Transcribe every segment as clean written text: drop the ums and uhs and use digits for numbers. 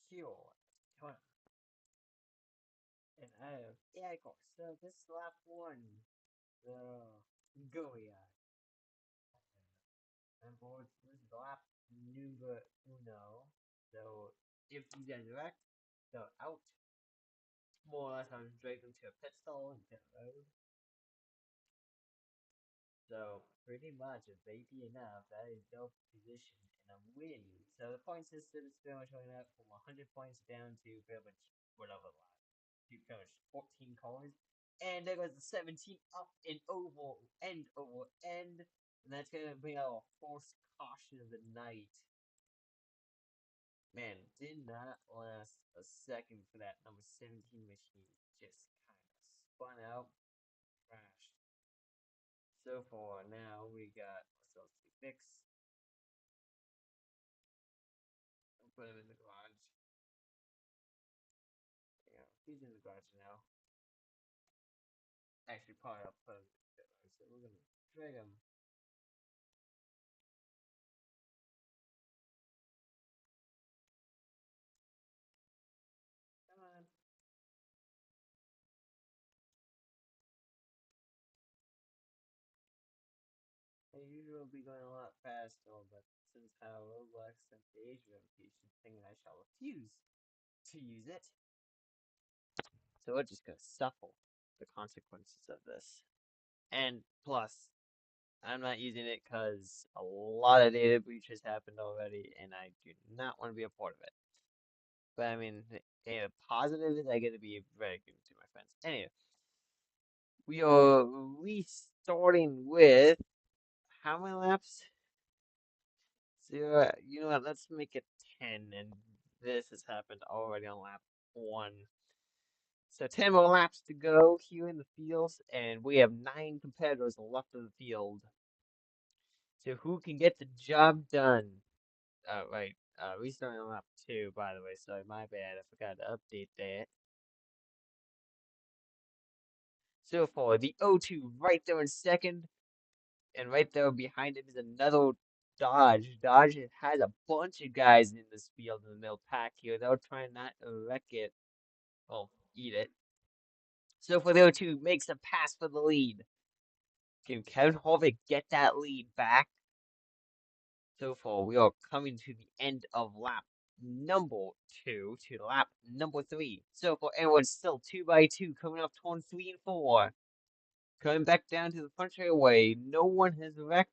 here. Come on. And I have AI car. So this is lap one. The go AI. And boards, this is lap number uno. So if you get wrecked, so out. More or less, I'm driving to a pit stall and pit road. So pretty much, if they DNF, that is no position, and I'm winning. So the point system is pretty much going up from 100 points down to pretty much whatever last. To pretty much 14 cars. And there goes the 17 up and over end. And that's going to bring out a forced caution of the night. Man, did not last a second for that number 17 machine. Just kind of spun out, crashed. So far now we got ourselves to fix. I'll put him in the garage. Yeah, he's in the garage now. Actually, probably I'll put him in the garage. So we're gonna drag him. Come on. They usually will be going a lot faster, but since how Roblox sent the age verification thing, I shall refuse to use it. So we're just gonna suffer the consequences of this. And plus, I'm not using it because a lot of data breaches happened already, and I do not want to be a part of it. But I mean, the positive is I get to be very good to my friends. Anyway, we are restarting with how many laps? Zero. You know what? Let's make it 10, and this has happened already on lap one. So 10 more laps to go here in the fields, and we have 9 competitors left of the field. So who can get the job done? Right. Restarting on lap 2, by the way. Sorry, my bad. I forgot to update that. So far, the O2 right there in second, and right there behind it is another Dodge. Dodge has a bunch of guys in this field in the middle pack here. They're trying not to wreck it. Well, eat it. So for the O2, makes a pass for the lead. Can Kevin Harvick get that lead back? So far, we are coming to the end of lap number 2 to lap number 3. So far, everyone's still 2 by 2 coming up turn 3 and 4. Coming back down to the front straightaway. No one has wrecked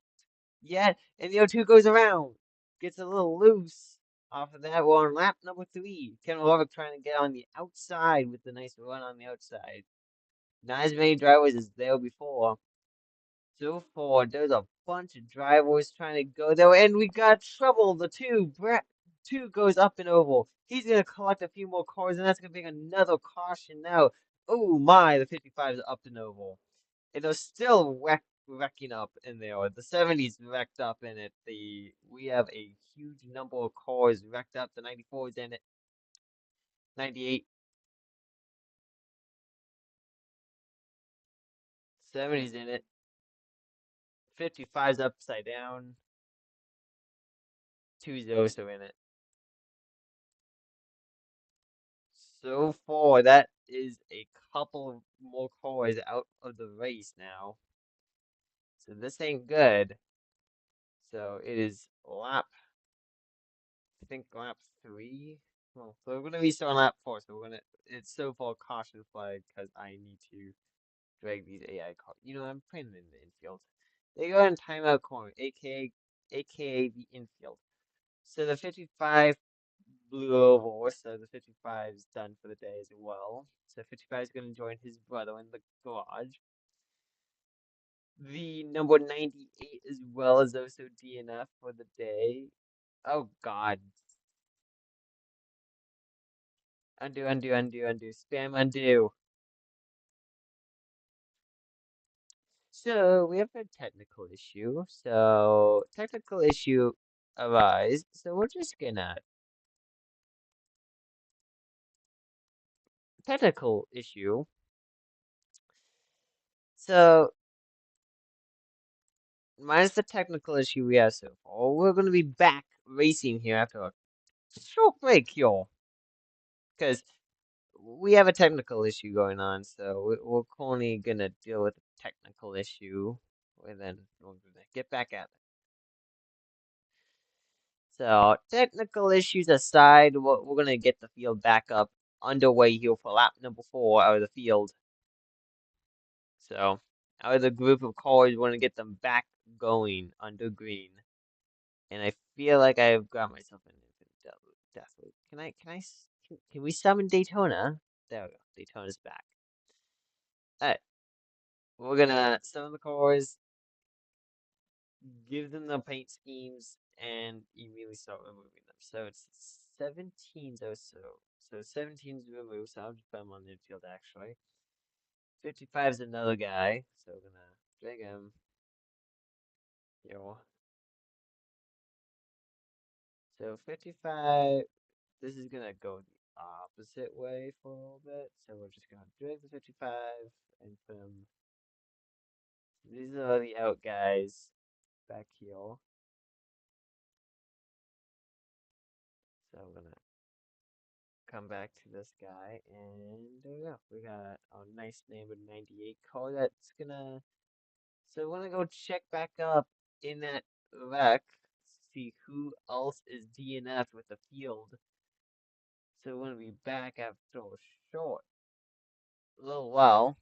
yet, and the O2 goes around. Gets a little loose. Off of that, we're on lap number 3. Kevin Harvick trying to get on the outside with the nice run on the outside. Not as many drivers as there before. So far, there's a bunch of drivers trying to go there, and we got trouble. The two goes up and over. He's gonna collect a few more cars, and that's gonna be another caution now. Oh my, the 55 is up and over, and they're still wrecking up in there. The 70's wrecked up in it. We have a huge number of cars wrecked up. The 94 is in it. 98, 70's in it. 55's upside down. 2's also in it. So far, that is a couple of more cars out of the race now. So this ain't good. So it is lap, I think lap 3. Well, so we're gonna restart on lap 4. So it's so far caution flag because I need to drag these AI cars. You know, I'm putting them in the infield. They go in timeout corner, aka the infield. So the 55 blew over, so the 55 is done for the day as well. So 55 is going to join his brother in the garage. The number 98 as well is also DNF for the day. Oh god. Undo, undo, undo, undo. Spam undo. So we have a technical issue. So technical issue arise. So we're just gonna technical issue. So minus the technical issue we have so far, we're gonna be back racing here after a short break, y'all. because we have a technical issue going on, so we're only gonna deal with the technical issue, and then we're gonna get back at it. So, technical issues aside, we're gonna get the field back up underway here for lap number 4 out of the field. So, out of the group of cars, we're gonna get them back going under green. And I feel like I've got myself in death loop. Can we summon Daytona? There we go. Daytona's back. Alright, we're gonna summon the cars, give them the paint schemes, and immediately start removing them. So it's 17's also. So 17's removed, so I'll just put him on the infield actually. 55 is another guy, so we're gonna drag him. Yo. So 55, this is gonna go the opposite way for a little bit. So we're just gonna drag the 55 and put him. These are the out guys back here. So I'm gonna come back to this guy, and there we go. We got a nice number 98 car that's gonna. So when I go check back up in that wreck, see who else is DNF with the field. So we're gonna be back after a short little while.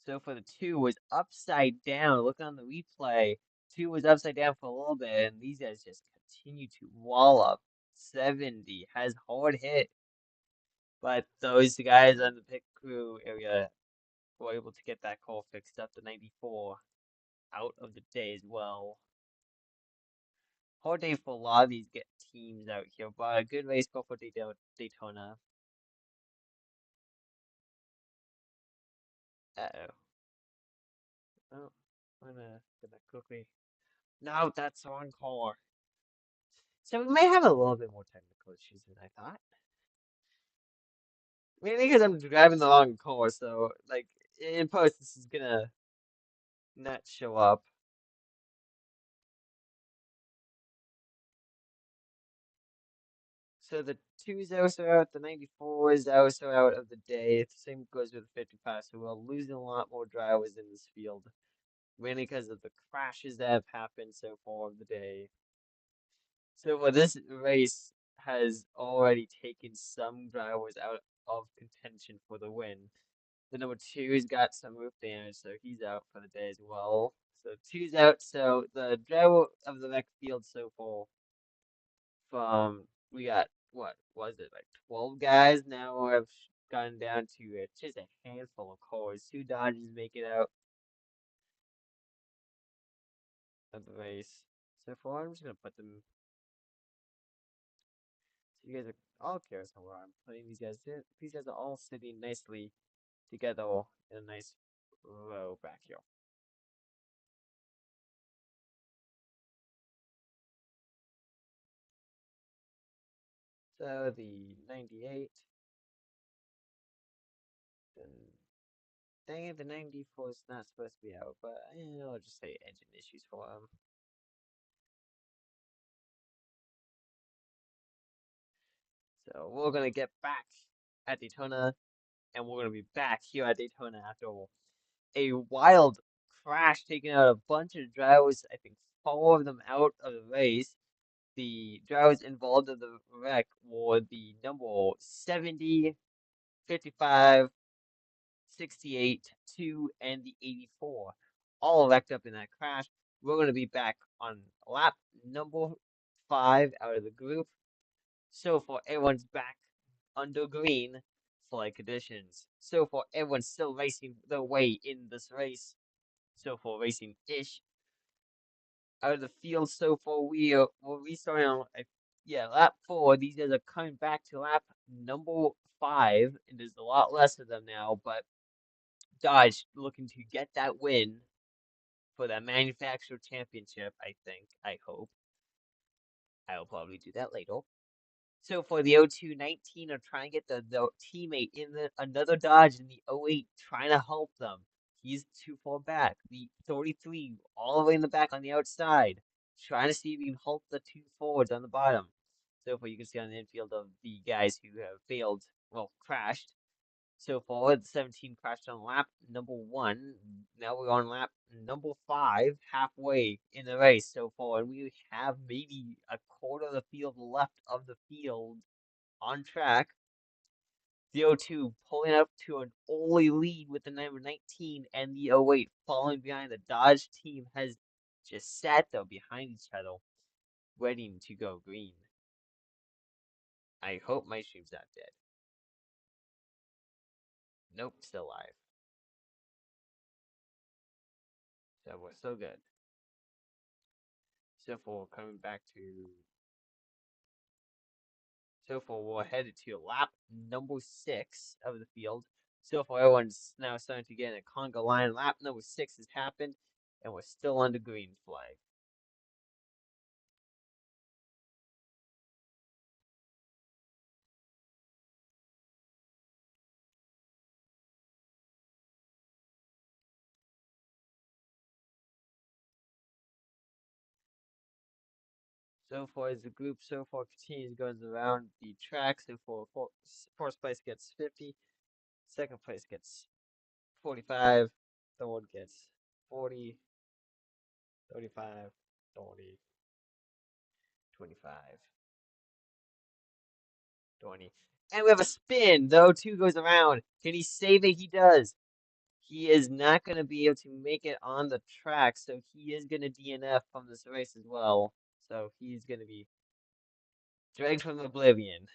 So for the 2 was upside down. Look on the replay. 2 was upside down for a little bit, and these guys just continue to wall up. 70 has hard hit. But those guys on the pit crew area were able to get that car fixed up to 94 out of the day as well. Hard day for a lot of these get teams out here, but a good race car for Daytona. Uh-oh. Oh, I'm gonna quickly. No, that's the wrong car. So we may have a little bit more technical issues than I thought. Mainly because I'm driving the wrong car, so like in post this is gonna not show up. So the 2's also out, the 94 is also out of the day. The same goes with the 55, so we're losing a lot more drivers in this field. Mainly because of the crashes that have happened so far of the day. So this race has already taken some drivers out of contention for the win. The number 2's got some roof damage, so he's out for the day as well. So 2's out, so the driver of the next field so far from we got what was it like 12 guys now have gotten down to just a handful of cars. 2 Dodges make it out of the race. So far, I'm just gonna put them. So you guys are all curious on where I'm putting these guys. These guys are all sitting nicely together in a nice row back here. So the 98. Then, dang it, the 94 is not supposed to be out, but I'll just say engine issues for them. So we're gonna get back at Daytona, and we're gonna be back here at Daytona after a wild crash taking out a bunch of drivers. I think 4 of them out of the race. The drivers involved in the wreck were the number 70, 55, 68, 2, and the 84. All wrecked up in that crash. We're going to be back on lap number 5 out of the group. So far, everyone's back under green flag conditions. So far, everyone's still racing their way in this race. So far, racing-ish. Out of the field so far, we're restarting on, yeah, lap 4. These guys are coming back to lap number 5, and there's a lot less of them now, but Dodge looking to get that win for that manufacturer championship, I think. I hope. I will probably do that later. So for the 0219, I'm trying to get the teammate in another Dodge in the 08, trying to help them. He's too far back. The 33 all the way in the back on the outside, trying to see if he can help the 2 forwards on the bottom. So far, you can see on the infield of the guys who have failed, well, crashed. So far, the 17 crashed on lap number 1. Now we're on lap number 5, halfway in the race so far, and we have maybe a quarter of the field left of the field on track. The O2 pulling up to an early lead with the number 19, and the 08 falling behind. The Dodge team has just sat there behind each other, waiting to go green. I hope my stream's not dead. Nope, still alive. So we're so good. So far, coming back to. So far, we're headed to lap number 6 of the field. So far, everyone's now starting to get in a conga line. Lap number 6 has happened, and we're still on the green flag. So far as the group so far continues goes around the track. So for first place gets 50, second place gets 45, third gets 40, 35, 30, 25, 20. And we have a spin. Though two goes around. Can he save it? He does. He is not going to be able to make it on the track, so he is going to DNF from this race as well. So he's going to be dragged from oblivion.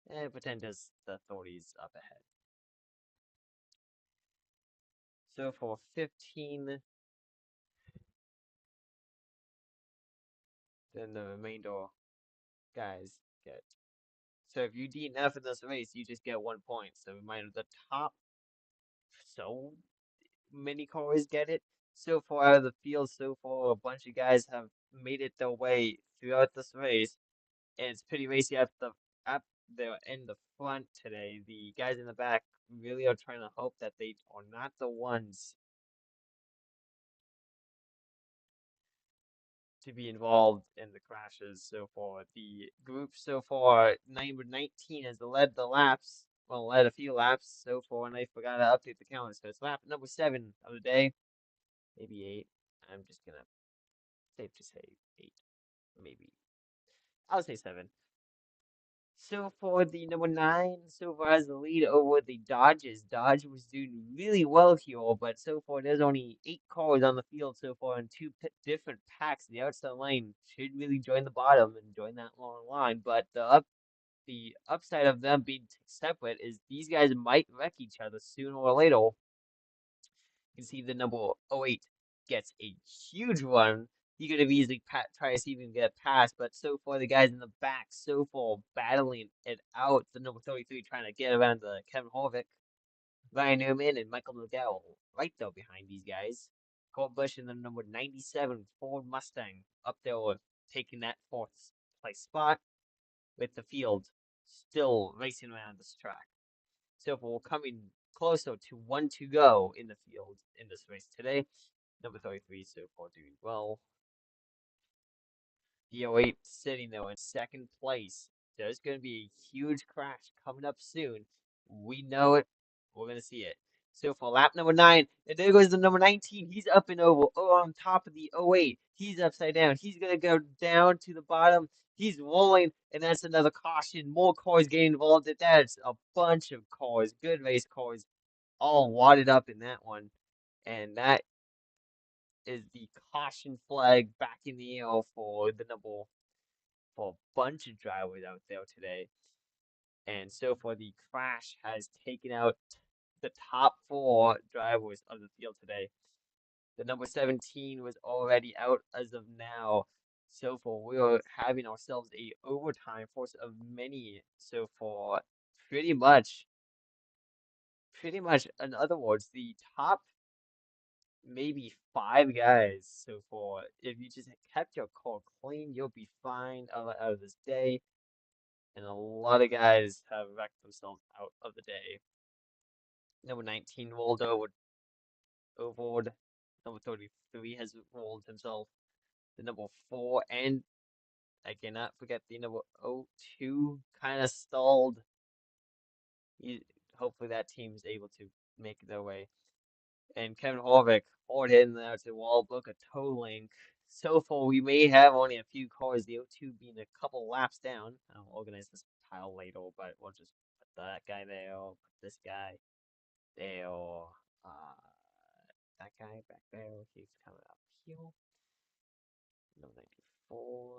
And pretend as the authorities up ahead. So for 15, then the remainder guys get. So if you DNF in this race, you just get 1 point. So reminder, the top so many cars get it. So far out of the field, so far a bunch of guys have made it their way throughout this race, and it's pretty racy up there in the front today. The guys in the back really are trying to hope that they are not the ones to be involved in the crashes so far. The group so far, number 19 has led the laps, well, led a few laps so far, and I forgot to update the calendar. So it's lap number 7 of the day, maybe 8. I'm just gonna safe to say 8, maybe. I'll say 7. So for the number 9, so far has the lead over the Dodges. Dodge was doing really well here, but so far there's only 8 cars on the field so far in two different packs. The outside lane should really join the bottom and join that long line, but the upside of them being separate is these guys might wreck each other sooner or later. You can see the number 08 gets a huge run. He could have easily try to see if he can get past, but so far the guys in the back so far battling it out. The number 33 trying to get around the Kevin Harvick, Ryan Newman, and Michael McDowell right there behind these guys. Colt Busch and the number 97 Ford Mustang up there taking that fourth place spot with the field still racing around this track. So we're coming closer to 1 to go in the field in this race today. Number 33 so far doing well. The 08 sitting though in second place. There's going to be a huge crash coming up soon. We know it. We're going to see it. So for lap number 9, and there goes the number 19. He's up and over. Oh, on top of the 08. He's upside down. He's going to go down to the bottom. He's rolling, and that's another caution. More cars getting involved. That's a bunch of cars, good race cars, all wadded up in that one. And that is the caution flag back in the air for the number for a bunch of drivers out there today. And so far, the crash has taken out the top 4 drivers of the field today. The number 17 was already out as of now. So far, we are having ourselves a overtime force of many. So far, pretty much, in other words, the top maybe 5 guys so far. If you just kept your car clean, you'll be fine out of this day. And a lot of guys have wrecked themselves out of the day. Number 19 rolled overboard. Number 33 has rolled himself. The number 4 and I cannot forget the number 02 kind of stalled. You, hopefully that team is able to make their way. And Kevin Harvick hard hitting there to wall book a totaling. So far, we may have only a few cars, the O2 being a couple laps down. I'll organize this pile later, but we'll just put that guy there, put this guy there, that guy back there. He's coming up here. Number 94,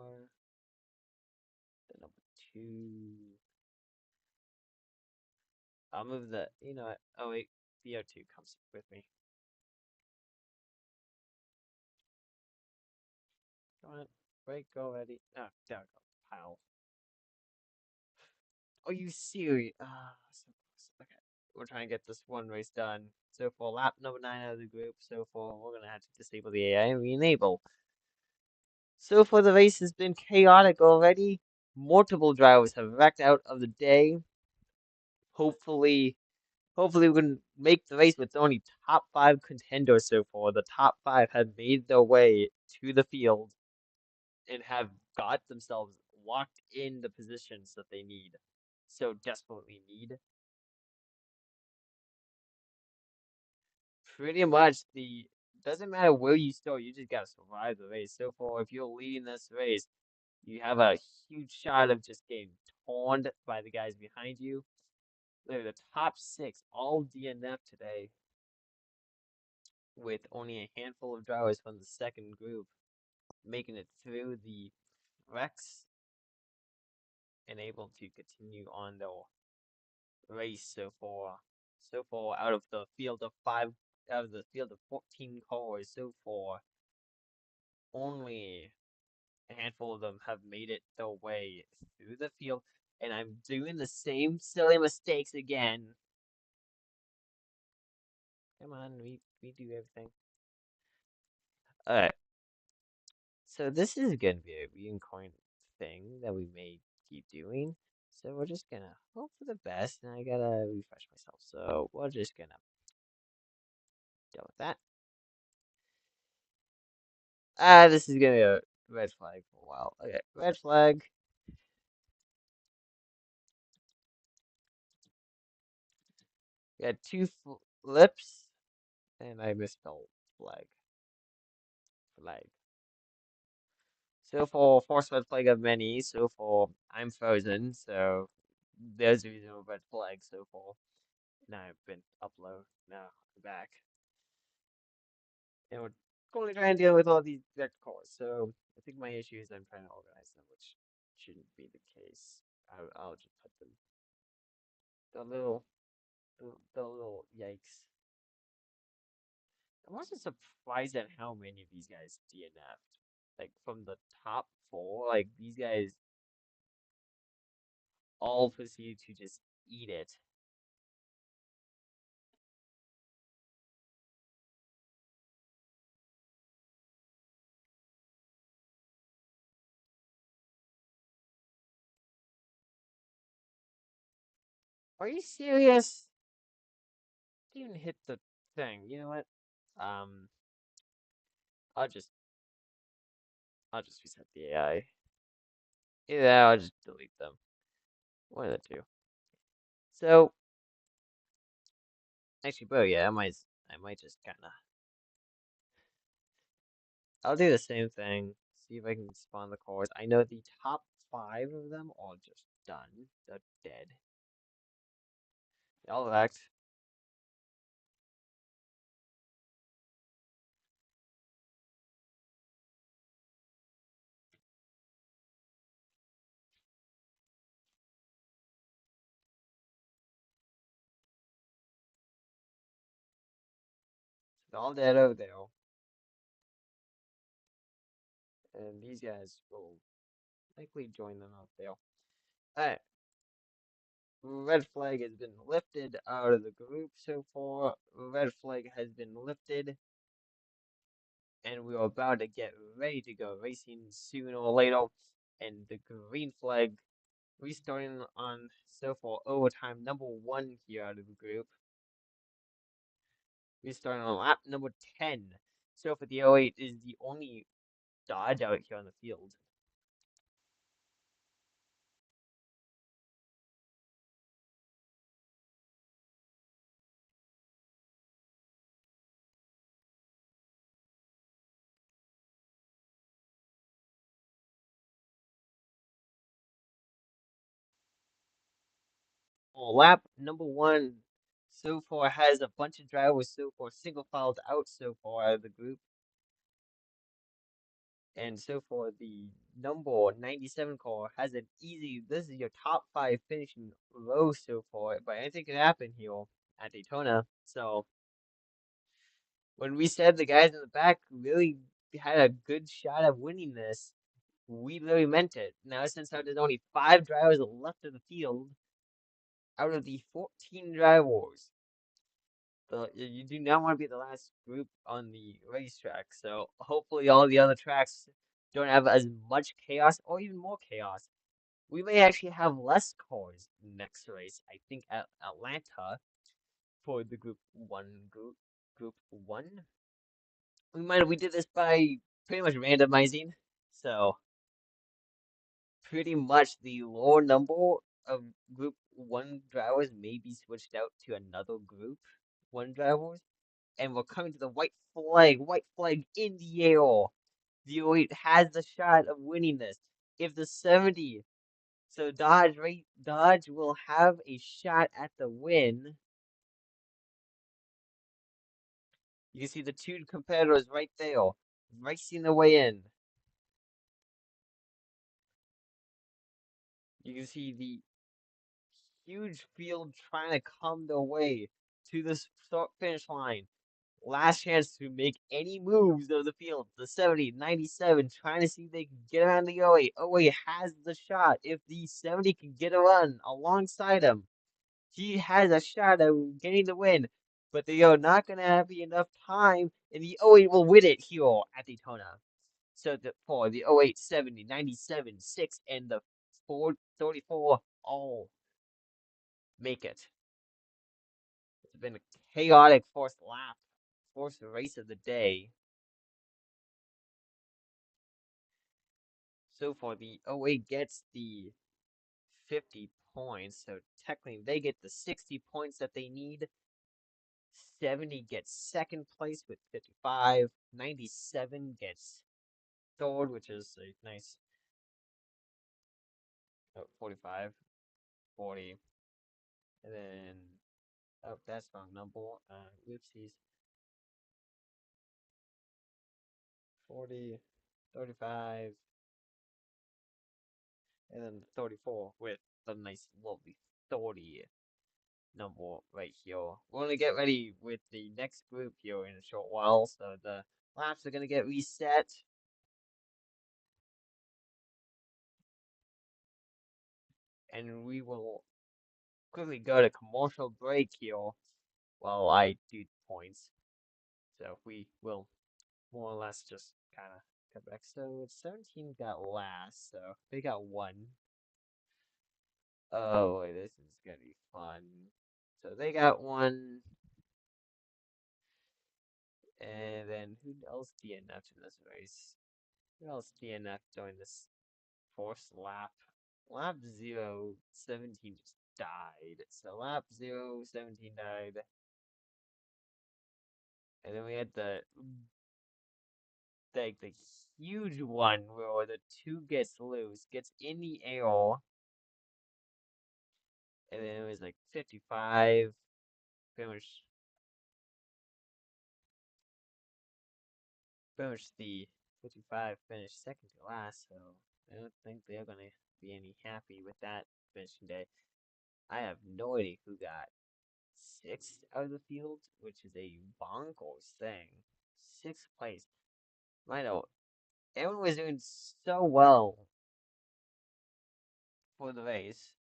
the number 2. I'll move the, you know what? Oh, wait, the O2 comes with me. Come on, break already. Oh, there we go. Pile. Are you serious? Ah, so close. Okay, we're trying to get this one race done. So for lap number 9 out of the group, so for we're gonna have to disable the AI and re-enable. So for the race has been chaotic already. Multiple drivers have wrecked out of the day. Hopefully, hopefully we can make the race with only top 5 contenders so far. The top 5 have made their way to the field and have got themselves locked in the positions that they need. So desperately need. Pretty much the doesn't matter where you start, you just gotta survive the race. So far, if you're leading this race, you have a huge shot of just getting torn by the guys behind you. They're the top 6 all DNF today, with only a handful of drivers from the second group making it through the wrecks and able to continue on their race so far. So far, out of the field of 5, out of the field of 14 cars, so far, only a handful of them have made it their way through the field, and I'm doing the same silly mistakes again. Come on, we do everything. Alright, so this is gonna be a reincarnate thing that we may keep doing. So we're just gonna hope for the best, and I gotta refresh myself. So we're just gonna deal with that. This is gonna be a red flag for a while. Okay, red flag. We had two flips, and I misspelled flag. Flag. So for force red flag of many, so for I'm frozen, so there's the reason red flag so far. Now I've been upload. Now I'm back. And we're going to try and deal with all these deck calls. So I think my issue is I'm trying to organize them, which shouldn't be the case. I'll just put them. The little, the little yikes. I'm also surprised at how many of these guys DNF'd. Like from the top 4, like these guys all proceed to just eat it. Are you serious? Didn't even hit the thing. You know what? Um, I'll just I'll just reset the AI. Yeah, I'll just delete them. One of the two. So actually, bro, yeah, I might just kind of. I'll do the same thing. See if I can spawn the cores. I know the top 5 of them are just done. They're dead. They all wrecked. They're all dead over there. And these guys will likely join them out there. Alright. Red flag has been lifted out of the group so far. Red flag has been lifted. And we are about to get ready to go racing sooner or later. And the green flag restarting on so far overtime number 1 here out of the group. Restarting on lap number 10. So for the 08 is the only Dodge out here on the field. Well, lap number one so far has a bunch of drivers so far single filed out so far out of the group. And so far, the number 97 car has an easy. This is your top five finishing row so far, but anything can happen here at Daytona. So when we said the guys in the back really had a good shot of winning this, we really meant it. Now, since there's only five drivers left of the field out of the 14 drivers, you do not want to be the last group on the racetrack. So hopefully, all the other tracks don't have as much chaos or even more chaos. We may actually have less cars next race. I think at Atlanta for the group one. We did this by pretty much randomizing. So pretty much the lower number of group one drivers may be switched out to another group one drivers. And we're coming to the white flag in the air. The elite has the shot of winning this. If the 70, so Dodge will have a shot at the win. You can see the two competitors right there, racing their way in. You can see the huge field trying to come their way to the finish line. Last chance to make any moves of the field. The 70, 97, trying to see if they can get around the 08. 08 has the shot. If the 70 can get a run alongside him, he has a shot of getting the win. But they are not going to be enough time, and the 08 will win it here at Daytona. So for the 08, 70, 97, 6, and the 434 all make it. It's been a chaotic fourth race of the day. So far, the 08 gets the 50 points, so technically they get the 60 points that they need. 70 gets second place with 55. 97 gets third, which is a nice 45, 40. And then, oh, that's wrong number. Whoopsies. 40, 35, and then 34 with the nice, lovely 30 number right here. We're gonna get ready with the next group here in a short while, so the laps are gonna get reset. And we will quickly go to commercial break here while I do points. So we will more or less just kind of cut back. So 17 got last, so they got one. Oh, this is gonna be fun. So they got one. And then who else DNF'd in this race? Who else DNF'd during this fourth lap? Lap 0, 17 just died. So lap 0, 17 died. And then we had the huge one where the two gets loose, gets in the air, and then it was like 55, pretty much the 55 finished second to last, so I don't think they're gonna be any happy with that finishing day. I have no idea who got sixth out of the field, which is a bonkers thing. Sixth place. I know everyone was doing so well for the race.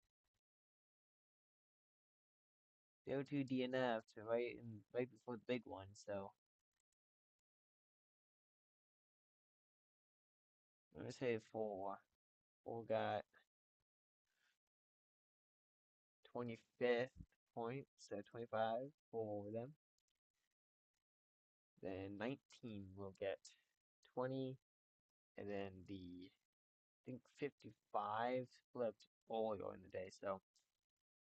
The O2 DNF to right before the big one, so I'm gonna say four. Four got 25th point, so 25 for them. Then 19 will get 20, and then I think 55 flipped earlier in the day, so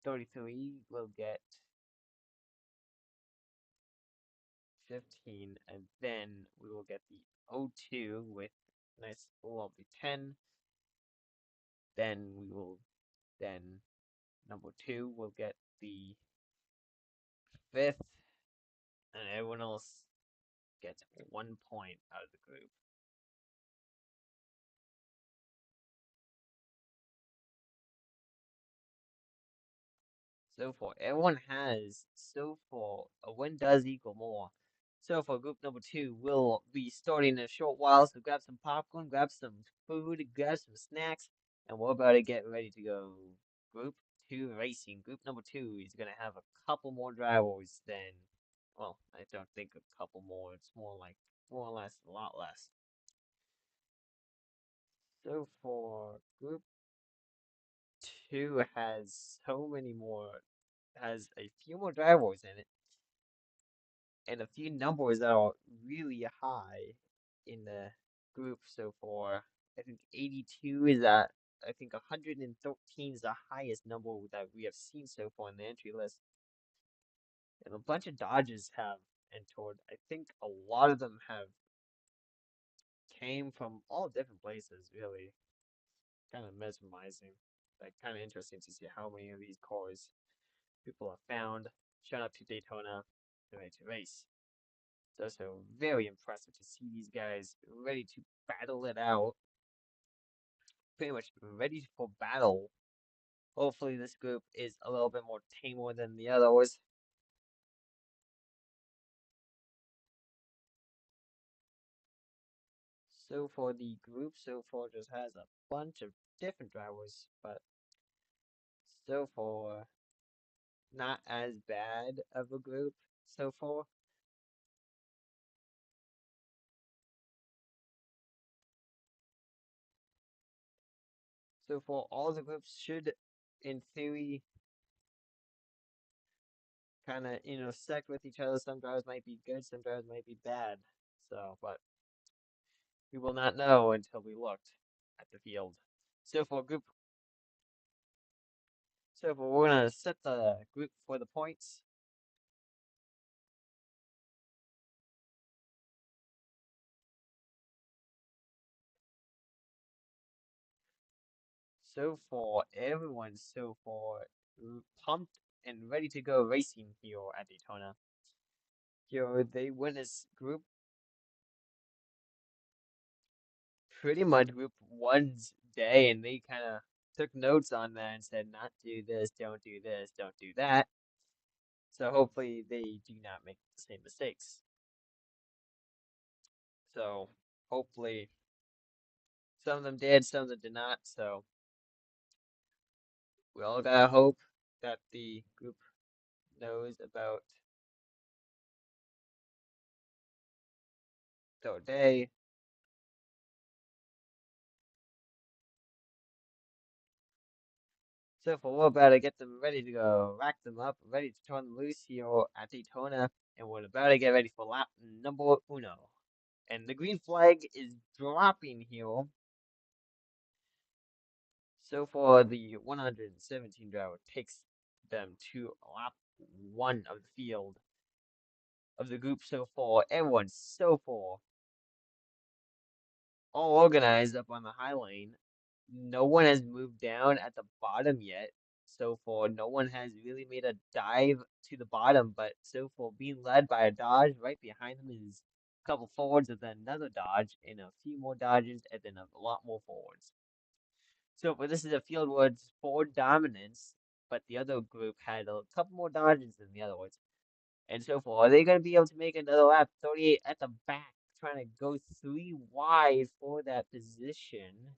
33 will get 15, and then we will get the O2 with nice lovely 10. Then we will then Number two will get the fifth, and everyone else gets 1 point out of the group. So far, everyone has so far a win does equal more. So for group number two, we'll be starting in a short while. So grab some popcorn, grab some food, grab some snacks, and we're about to get ready to go. Group two racing. Group number two is gonna have a couple more drivers than, well, I don't think a couple more. It's more like more or less a lot less. So for group two has so many more, has a few more drivers in it and a few numbers that are really high in the group so far. I think 82 is at, I think 113 is the highest number that we have seen so far in the entry list. And a bunch of Dodges have entered. I think a lot of them have came from all different places, really. Kind of mesmerizing. Like, kind of interesting to see how many of these cars people have found, shown up to Daytona, and ready to race. It's also very impressive to see these guys ready to battle it out, pretty much ready for battle. Hopefully, this group is a little bit more tamer than the others. So for the group, so far just has a bunch of different drivers, but so far not as bad of a group so far. So for all the groups should, in theory, kind of sect with each other. Some drivers might be good, some drivers might be bad. So, but we will not know until we looked at the field. So for group, we're gonna set the group for the points. So for everyone, so for pumped and ready to go racing here at Daytona. Here they win this group pretty much group one's day, and they kind of took notes on that and said, not do this, don't do this, don't do that. So hopefully they do not make the same mistakes. So hopefully some of them did, some of them did not. So we all gotta hope that the group knows about their day. So for we're about to get them ready to go, rack them up, ready to turn them loose here at Daytona, and we're about to get ready for lap number uno. And the green flag is dropping here. So for the 117 driver takes them to lap one of the field of the group so far. Everyone's so far all organized up on the high lane. No one has moved down at the bottom yet. So far, no one has really made a dive to the bottom, but so far being led by a Dodge. Right behind them is a couple forwards and then another Dodge and a few more Dodges and then a lot more forwards. So for this is a field where it's Ford dominance, but the other group had a couple more Dodges than the other ones. And so forth. Are they going to be able to make another lap? 38 at the back, trying to go three wide for that position.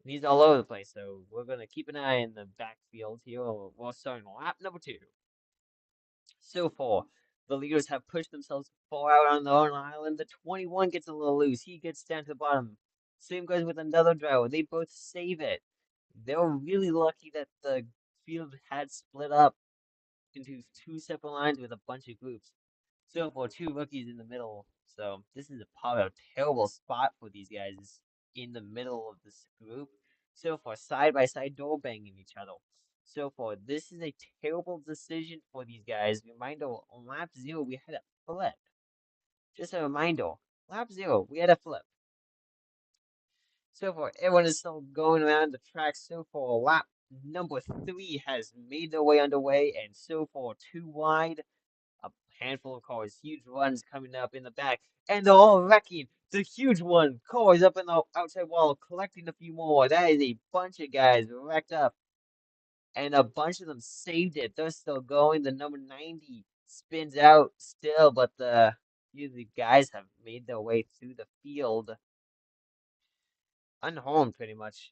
And he's all over the place, so we're going to keep an eye in the backfield here. We're starting lap number two. So far, the leaders have pushed themselves far out on their own island. The 21 gets a little loose. He gets down to the bottom. Same goes with another driver. They both save it. They're really lucky that the field had split up into two separate lines with a bunch of groups. So for two rookies in the middle, so this is probably a terrible spot for these guys in the middle of this group. So for side by side door banging each other. So for this is a terrible decision for these guys. Reminder on lap zero we had a flip. Just a reminder, lap zero we had a flip. So far, everyone is still going around the track. So far, lap number 3 has made their way underway, and so far, 2 wide. A handful of cars, huge ones coming up in the back, and they're all wrecking. The huge one, cars up in the outside wall, collecting a few more. That is a bunch of guys wrecked up, and a bunch of them saved it. They're still going. The number 90 spins out still, but the few of the guys have made their way through the field unharmed pretty much.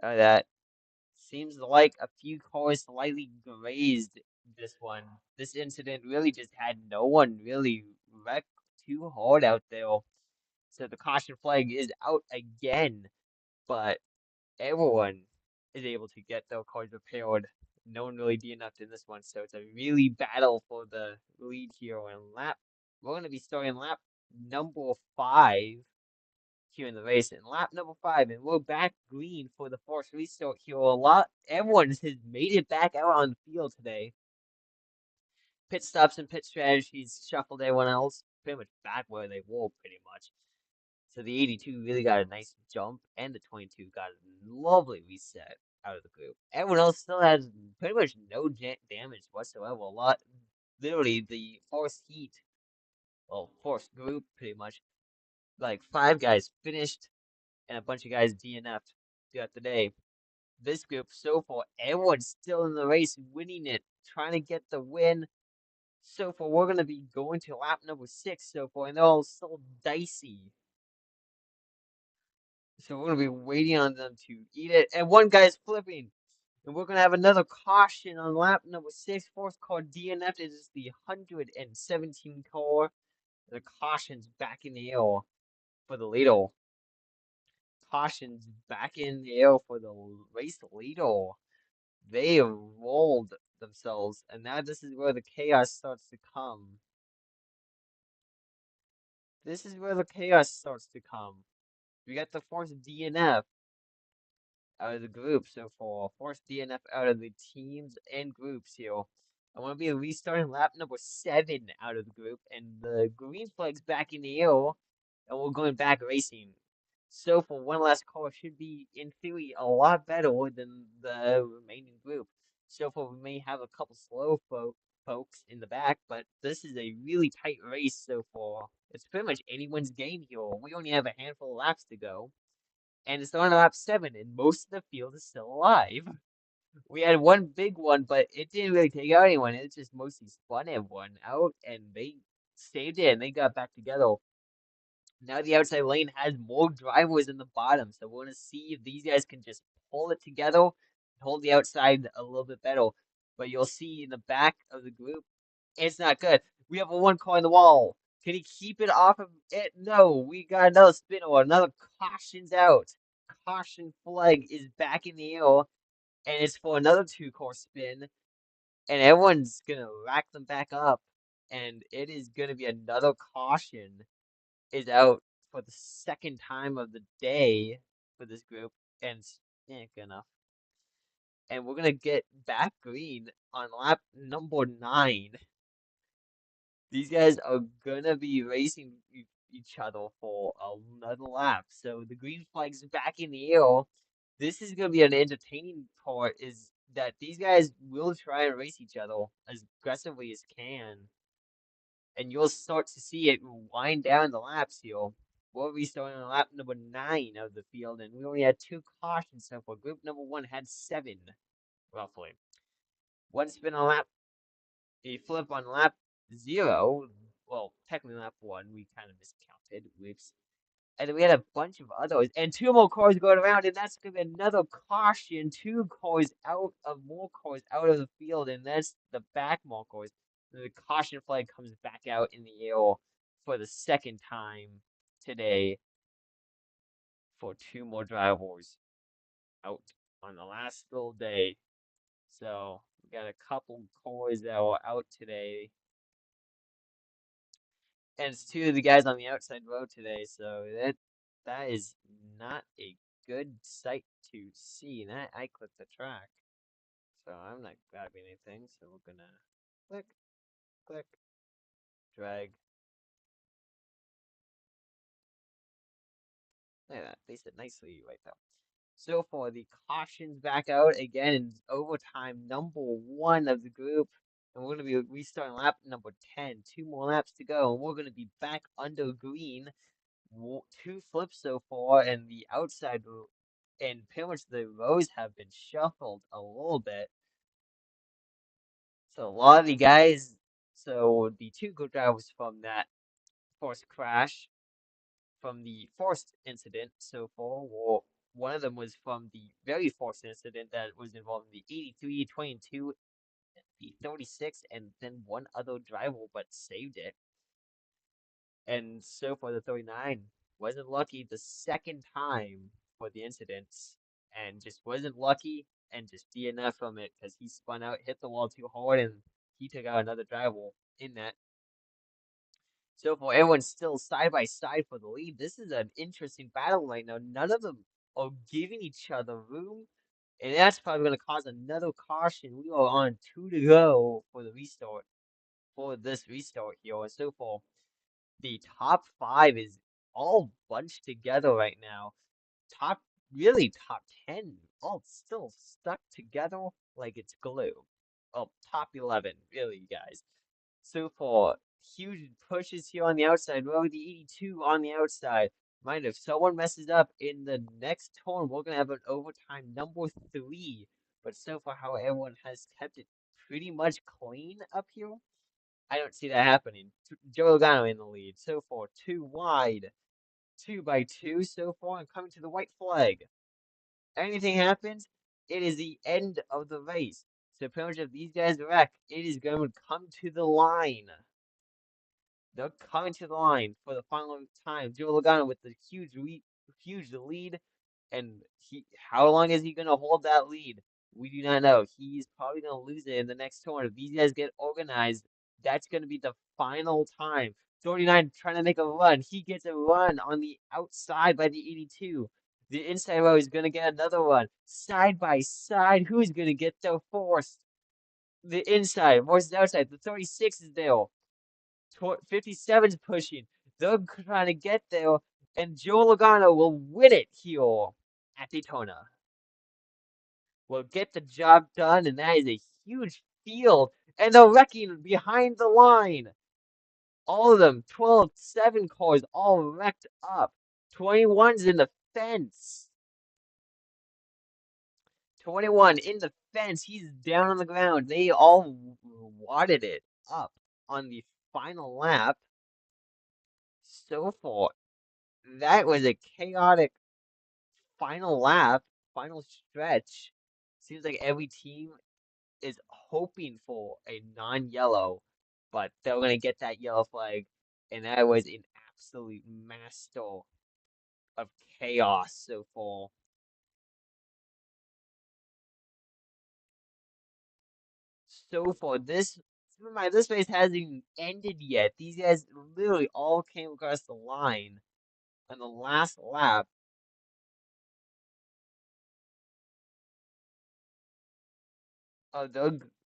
That seems like a few cars slightly grazed this one. This incident really just had no one really wrecked too hard out there. So the caution flag is out again, but everyone is able to get their cars repaired. No one really DNF'd in this one, so it's a really battle for the lead here on lap. We're going to be starting lap number 5 here in the race. In lap number 5, and we're back green for the forced restart here. Everyone has made it back out on the field today. Pit stops and pit strategies shuffled everyone else pretty much back where they were, pretty much. So the 82 really got a nice jump, and the 22 got a lovely reset out of the group. Everyone else still has pretty much no damage whatsoever. Literally, the forced heat, well, forced group, pretty much, like 5 guys finished, and a bunch of guys DNF'd throughout the day. This group so far, everyone's still in the race, winning it, trying to get the win. So far, we're going to be going to lap number 6 so far, and they're all so dicey. So we're going to be waiting on them to eat it. And one guy's flipping. And we're going to have another caution on lap number 6. Fourth car DNF is the 117 car. The caution's back in the air for the leader. Caution's back in the air for the race leader. They rolled themselves, and now this is where the chaos starts to come. This is where the chaos starts to come. We got the forced DNF out of the group so far. Forced DNF out of the teams and groups here. I want to be restarting lap number 7 out of the group, and the green flag's back in the air, and we're going back racing. So for one last call should be, in theory, a lot better than the remaining group. So far, we may have a couple slow folks in the back, but this is a really tight race so far. It's pretty much anyone's game here. We only have a handful of laps to go, and it's on lap 7, and most of the field is still alive. We had one big one, but it didn't really take out anyone. It just mostly spun everyone out, and they saved it, and they got back together. Now the outside lane has more drivers in the bottom, so we're gonna see if these guys can just pull it together and hold the outside a little bit better. But you'll see in the back of the group, it's not good. We have a one car in the wall. Can he keep it off of it? No, we got another spin or another caution's out. Caution flag is back in the air, and it's for another 2 car spin, and everyone's gonna rack them back up, and it is gonna be another caution is out for the second time of the day for this group, and yeah, good enough. And we're gonna get back green on lap number 9. These guys are gonna be racing each other for another lap. So the green flag's back in the air. This is gonna be an entertaining part. Is that these guys will try and race each other as aggressively as can, and you'll start to see it wind down the laps here. We'll be starting on lap number 9 of the field, and we only had 2 cautions so far. Group number 1 had 7, roughly. One spin on lap, a flip on lap 0. Well, technically lap 1, we kind of miscounted. Whoops. And then we had a bunch of others, and 2 more cars going around, and that's gonna be another caution. 2 cars out of more cars out of the field, and that's the back more cars. The caution flag comes back out in the air for the second time today for 2 more drivers out on the last full day. So we got a couple cars that were out today, and it's 2 of the guys on the outside road today. So that is not a good sight to see. And I clicked the track, so I'm not grabbing anything. So we're gonna click, click, drag. Look at that. They said nicely right there. So for the cautions back out again in overtime number one of the group. And we're going to be restarting lap number 10. Two more laps to go. And we're going to be back under green. Two flips so far. And the outside and pretty much the rows have been shuffled a little bit. So a lot of the guys, so the two good drivers from that forced crash, from the forced incident so far, well, one of them was from the very forced incident that was involving the 83, 22, the 36, and then one other driver but saved it. And so for the 39, wasn't lucky the second time for the incidents, and just wasn't lucky and just DNF from it because he spun out, hit the wall too hard, and he took out another driver in that. So far, everyone's still side by side for the lead. This is an interesting battle right now. None of them are giving each other room, and that's probably going to cause another caution. We are on two to go for the restart, for this restart here. And so far, the top five is all bunched together right now. Top, really top 10, all still stuck together like it's glue. Well, top 11, really, guys. So for huge pushes here on the outside, row the 82 on the outside. Mind if someone messes up in the next turn, we're gonna have an overtime number three. But so far, how everyone has kept it pretty much clean up here, I don't see that happening. Joe Logano in the lead. So far, two wide, 2 by 2 so far, and coming to the white flag. Anything happens, it is the end of the race. So pretty much if these guys wreck, it is going to come to the line. They're coming to the line for the final time. Joe Logano with the huge lead, and how long is he gonna hold that lead? We do not know. He's probably gonna lose it in the next turn. If these guys get organized, that's gonna be the final time. 39 trying to make a run. He gets a run on the outside by the 82. The inside row is gonna get another run. Side by side, who's gonna get there first? The inside versus the outside. The 36 is there. 57's pushing. They're trying to get there, and Joe Logano will win it here at Daytona. Will get the job done, and that is a huge field. And they're wrecking behind the line. All of them, 12, 7 cars, all wrecked up. 21's in the fence. 21 in the fence. He's down on the ground. They all wadded it up on the final lap. So far, that was a chaotic final lap, final stretch. Seems like every team is hoping for a non-yellow, but they're gonna get that yellow flag, and that was an absolute master of chaos so far. So far, this race hasn't even ended yet. These guys literally all came across the line on the last lap.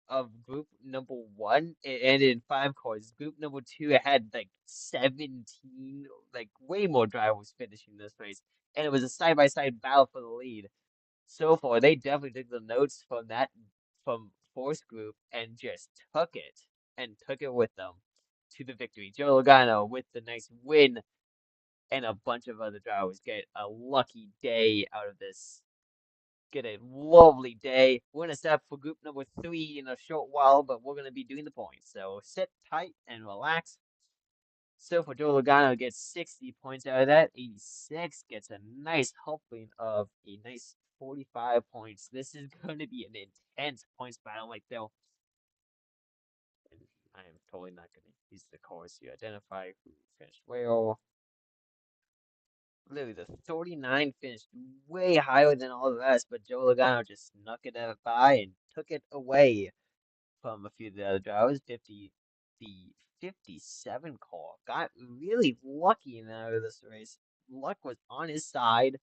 Of group number one, it ended in 5 cars. Group number two, it had like 17, like way more drivers finishing this race, and it was a side by side battle for the lead. So far, they definitely took the notes from that from fourth group and just took it with them to the victory. Joe Logano with the nice win, and a bunch of other drivers get a lucky day out of this. Get a lovely day. We're gonna set up for group number three in a short while, but we're gonna be doing the points. So sit tight and relax. So for Joe Logano gets 60 points out of that. 86 gets a nice helping of a nice 45 points. This is going to be an intense points battle like though. And I am totally not going to use the cards to identify who finished well. Literally, the 39 finished way higher than all the rest, but Joe Logano just snuck it by and took it away from a few of the other drivers. The 57 car got really lucky in out of this race. Luck was on his side,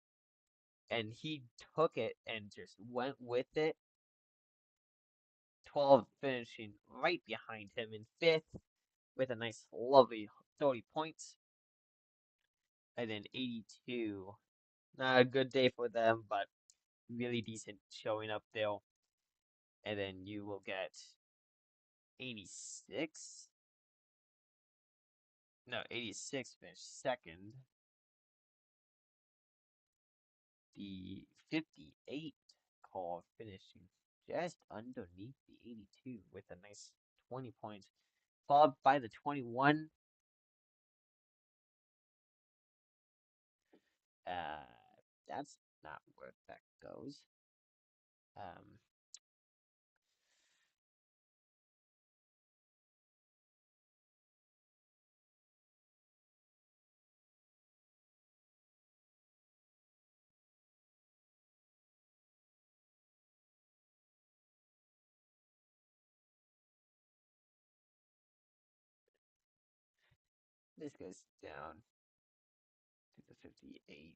and he took it and just went with it. 12 finishing right behind him in fifth with a nice, lovely 30 points. And then 82 Not a good day for them, but really decent showing up there. And then you will get 86. No, 86 finished second. The 58 car finishing just underneath the 82 with a nice 20 points, followed by the 21. Uh, that's not where that goes. Um, this goes down to the 58.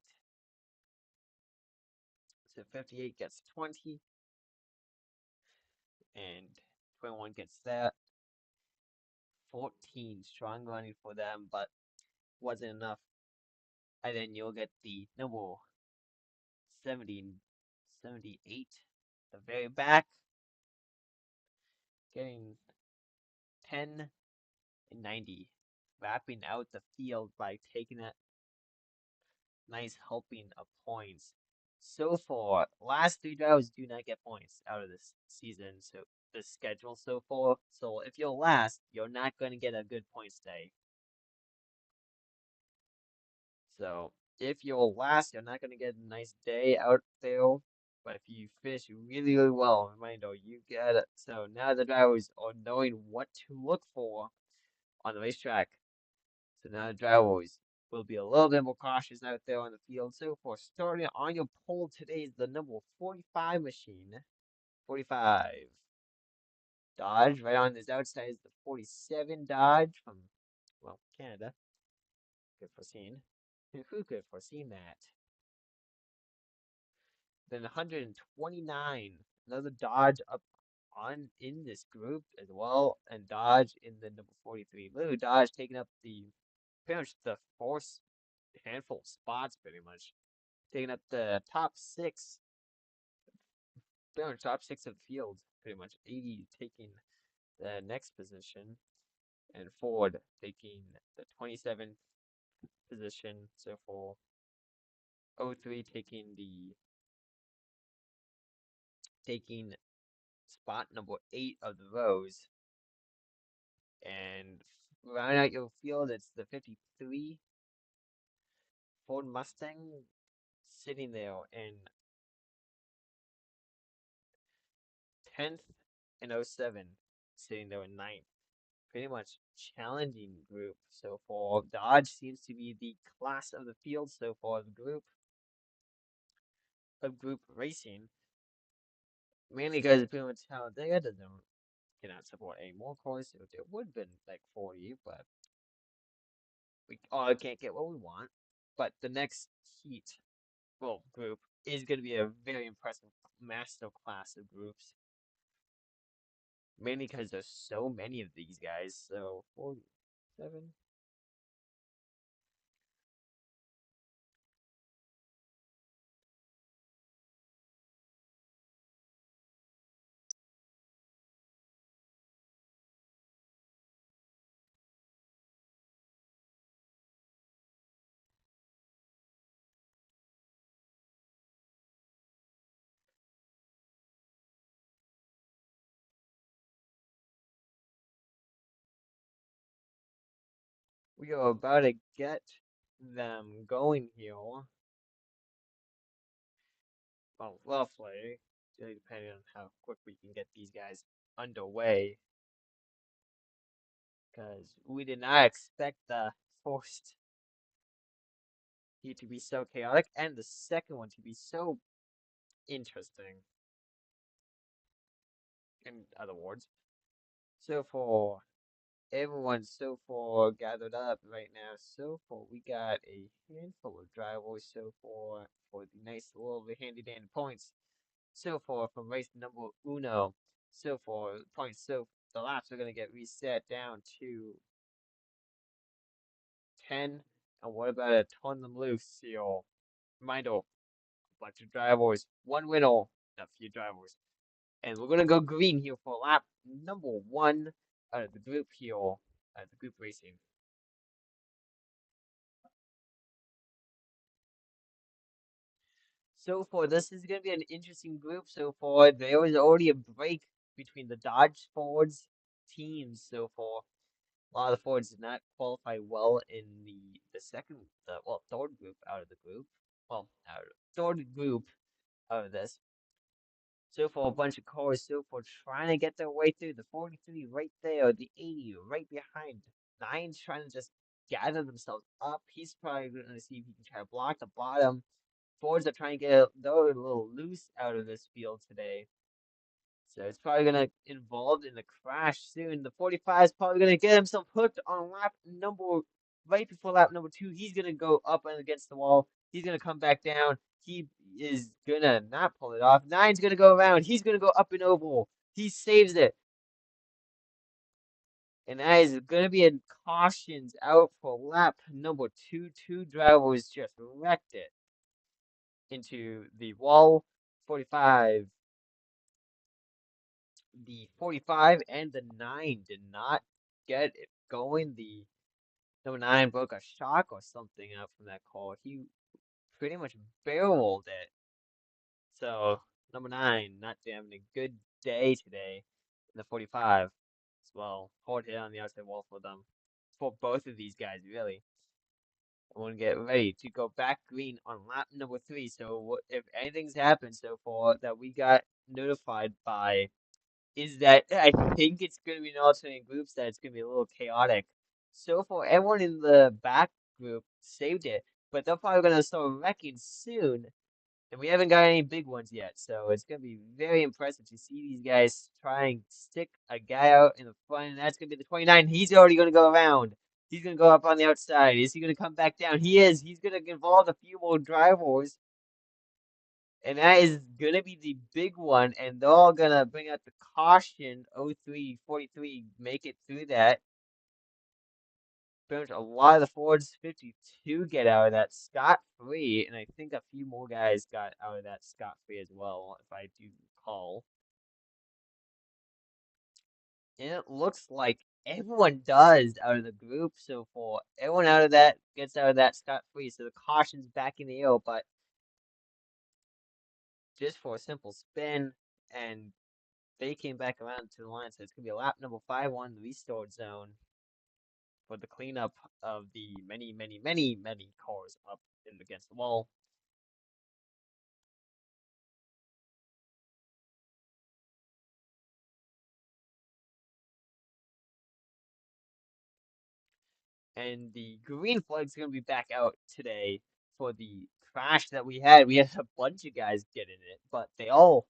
So 58 gets 20, and 21 gets that. 14 strong running for them, but wasn't enough. And then you'll get the number 70, 78, the very back, getting 10 and 90, wrapping out the field by taking that nice helping of points. So far, last three drivers do not get points out of this season, so the schedule so far. So if you're last, you're not going to get a good points day. So if you're last, you're not going to get a nice day out there. But if you finish really, really well, reminder, you get it. So now the drivers are knowing what to look for on the racetrack. So now the drivers will be a little bit more cautious out there on the field. So for starting on your pole today is the number 45 machine. 45 Dodge. Right on this outside is the 47 Dodge from, well, Canada. Good foreseen. Who could have foreseen that? Then 129, another Dodge up on in this group as well, and Dodge in the number 43. Blue Dodge taking up the pretty much the fourth handful of spots, pretty much taking up the top six, pretty much top six of the field, pretty much. 80 taking the next position, and Ford taking the 27th position. So for 03 taking spot number 8 of the rows. And round out your field, it's the 53 Ford Mustang sitting there in 10th and 07 sitting there in ninth. Pretty much challenging group so far. Dodge seems to be the class of the field so far of group racing. Mainly because pretty much Talladega doesn't cannot support any more cars. So there would have been like 40, but we all can't get what we want. But the next heat, well, group is going to be a very impressive master class of groups. Mainly because there's so many of these guys. So 47. We are about to get them going here. Well, roughly, really depending on how quick we can get these guys underway. Because we did not expect the first heat to be so chaotic and the second one to be so interesting. In other words, so for everyone so far gathered up right now. So far, we got a handful of drivers so far for the nice little handy dandy points. So far from race number uno. So far, points. So the laps are gonna get reset down to 10. And what about a ton them loose seal? Reminder, a bunch of drivers, one winner, a few drivers. And we're gonna go green here for lap number one out of the group here, the group racing. So far, this is going to be an interesting group so far. There was already a break between the Dodge Fords teams so far. A lot of the Fords did not qualify well in the second, third group out of the group. Well, third group out of this. So far, a bunch of cars so far trying to get their way through. The 43 right there, the 80 right behind. Nine's trying to just gather themselves up. He's probably going to see if he can try to block the bottom. Fords are trying to get they're a little loose out of this field today. So it's probably gonna involve in the crash soon. The 45 is probably gonna get himself hooked on lap number right before lap number two. He's gonna go up and against the wall. He's gonna come back down. He is gonna not pull it off. Nine's gonna go around. He's gonna go up and over. He saves it. And that is gonna be a cautions out for lap number two. Two drivers just wrecked it into the wall. 45 the 45 and the 9 did not get it going. The number 9 broke a shock or something out from that call. He pretty much barreled it. So, number 9 not having a good day today in the 45 as well. Hard hit on the outside wall for them. For both of these guys, really. I want to get ready to go back green on lap number 3. So, if anything's happened so far that we got notified by is that I think it's going to be an alternate groups that it's going to be a little chaotic. So far, everyone in the back group saved it, but they're probably going to start wrecking soon, and we haven't got any big ones yet. So it's going to be very impressive to see these guys try and stick a guy out in the front, and that's going to be the 29. He's already going to go around. He's going to go up on the outside. Is he going to come back down? He is. He's going to involve a few more drivers. And that is gonna be the big one, and they're all gonna bring out the caution 0343, make it through that. Pretty much a lot of the Fords 52 get out of that scot-free, and I think a few more guys got out of that scot-free as well, if I do recall. And it looks like everyone does out of the group so far. Everyone out of that gets out of that scot-free, so the caution's back in the air, but just for a simple spin, and they came back around to the line, so it's gonna be a lap number 5 on the restored zone for the cleanup of the many, many, many, many cars up and against the wall. And the green flag's gonna be back out today for the crash that we had. We had a bunch of guys get in it, but they all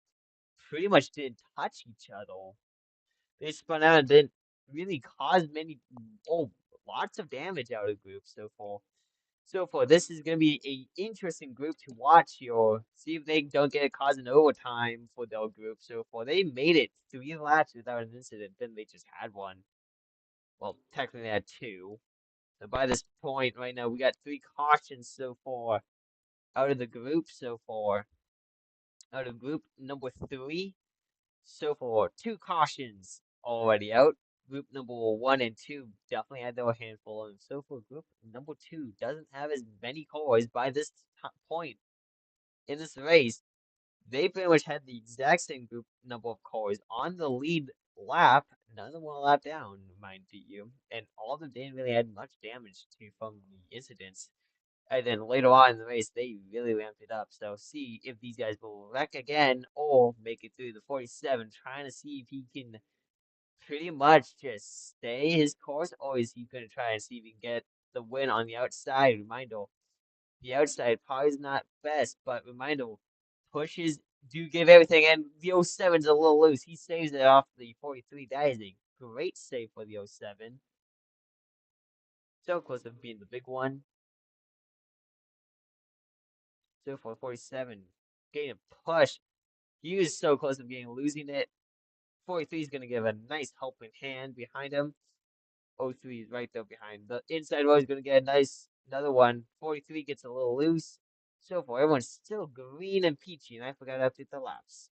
pretty much didn't touch each other. They spun out and didn't really cause lots of damage out of the group so far. So far, this is going to be a interesting group to watch here. See if they don't get caught in overtime for their group so far. They made it 3 laps without an incident, then they just had one. Well, technically they had two. So by this point right now, we got 3 cautions so far out of the group so far. Out of group number 3 so far, 2 cautions already out. Group number 1 and 2 definitely had their handful, and so far group number 2 doesn't have as many cars by this point in this race. They pretty much had the exact same group number of cars on the lead lap. None of them were a lap down, mind you, and all of them didn't really had much damage to from the incidents. And then later on in the race, they really ramped it up. So see if these guys will wreck again or make it through the 47, trying to see if he can pretty much just stay his course, or is he going to try and see if he can get the win on the outside? Reminder, the outside probably is not best, but reminder, pushes do give everything, and the 07's a little loose. He saves it off the 43. That is a great save for the 07. So close to being the big one. So for 47, getting a push. He was so close to losing it. 43 is going to give a nice helping hand behind him. 03 is right there behind. The inside row is going to get a nice another one. 43 gets a little loose. So far, everyone's still green and peachy, and I forgot to update the laps.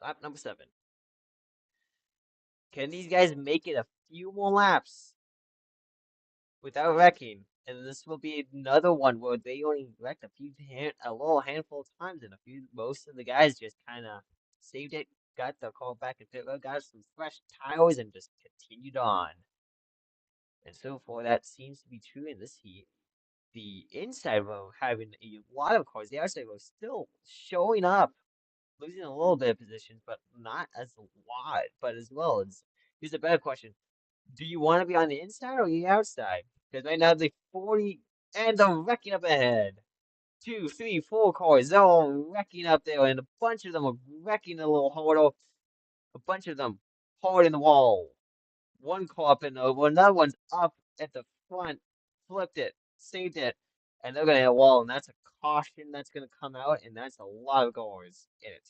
Lap number 7. Can these guys make it a few more laps without wrecking? And this will be another one where they only wrecked a little handful of times, and most of the guys just kind of saved it, got the call back and pit road, got some fresh tires, and just continued on. And so far, that seems to be true in this heat. The inside row having a lot of cars, the outside row still showing up, losing a little bit of positions, but not as a lot. But as well, here's a better question: do you want to be on the inside or the outside? Because right now the 40 and they're wrecking up ahead. Two, three, four cars, they're all wrecking up there, and a bunch of them are wrecking a little harder. A bunch of them hard in the wall. One car up and over, another one's up at the front, flipped it, saved it, and they're gonna hit a wall, and that's a caution that's gonna come out, and that's a lot of cars in it.